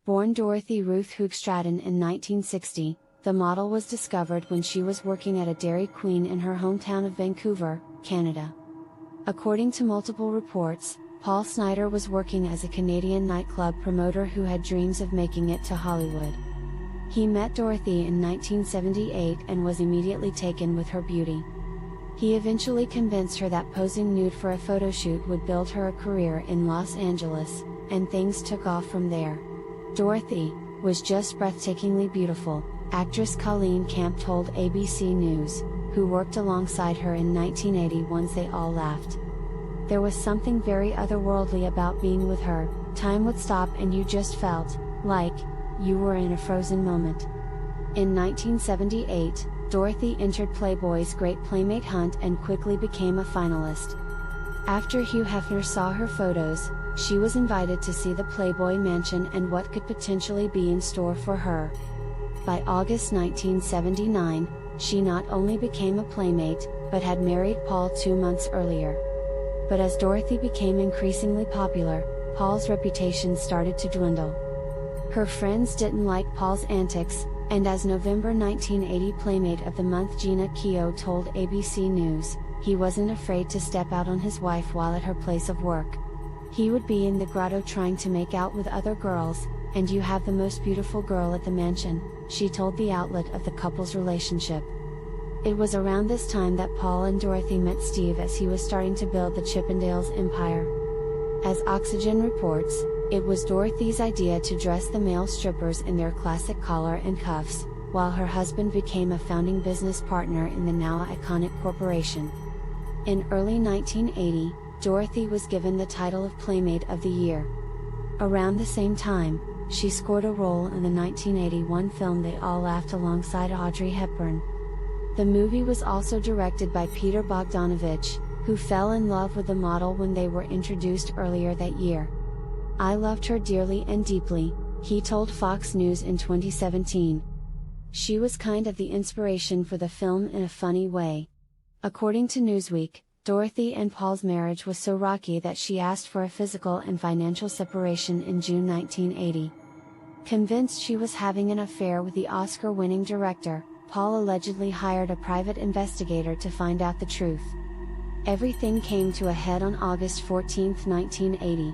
Born Dorothy Ruth Hoogstraten in 1960, the model was discovered when she was working at a Dairy Queen in her hometown of Vancouver, Canada. According to multiple reports, Paul Snider was working as a Canadian nightclub promoter who had dreams of making it to Hollywood. He met Dorothy in 1978 and was immediately taken with her beauty. He eventually convinced her that posing nude for a photoshoot would build her a career in Los Angeles, and things took off from there. Dorothy was just breathtakingly beautiful, actress Colleen Camp told ABC News, who worked alongside her in 1980 once they all laughed. There was something very otherworldly about being with her, time would stop and you just felt like you were in a frozen moment. In 1978, Dorothy entered Playboy's Great Playmate Hunt and quickly became a finalist. After Hugh Hefner saw her photos, she was invited to see the Playboy Mansion and what could potentially be in store for her. By August 1979, she not only became a Playmate, but had married Paul 2 months earlier. But as Dorothy became increasingly popular, Paul's reputation started to dwindle. Her friends didn't like Paul's antics, and as November 1980 Playmate of the Month Gina Keogh told ABC News, he wasn't afraid to step out on his wife while at her place of work. He would be in the grotto trying to make out with other girls, and you have the most beautiful girl at the mansion, she told the outlet of the couple's relationship. It was around this time that Paul and Dorothy met Steve as he was starting to build the Chippendales empire. As Oxygen reports, it was Dorothy's idea to dress the male strippers in their classic collar and cuffs, while her husband became a founding business partner in the now iconic corporation. In early 1980, Dorothy was given the title of Playmate of the Year. Around the same time, she scored a role in the 1981 film They All Laughed alongside Audrey Hepburn. The movie was also directed by Peter Bogdanovich, who fell in love with the model when they were introduced earlier that year. "I loved her dearly and deeply," he told Fox News in 2017. "She was kind of the inspiration for the film in a funny way." According to Newsweek, Dorothy and Paul's marriage was so rocky that she asked for a physical and financial separation in June 1980. Convinced she was having an affair with the Oscar-winning director, Paul allegedly hired a private investigator to find out the truth. Everything came to a head on August 14, 1980.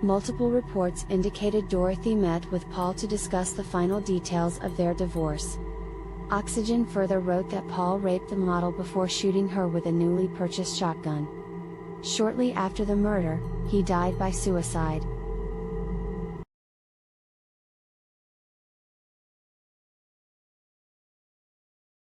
Multiple reports indicated Dorothy met with Paul to discuss the final details of their divorce. Oxygen further wrote that Paul raped the model before shooting her with a newly purchased shotgun. Shortly after the murder, he died by suicide.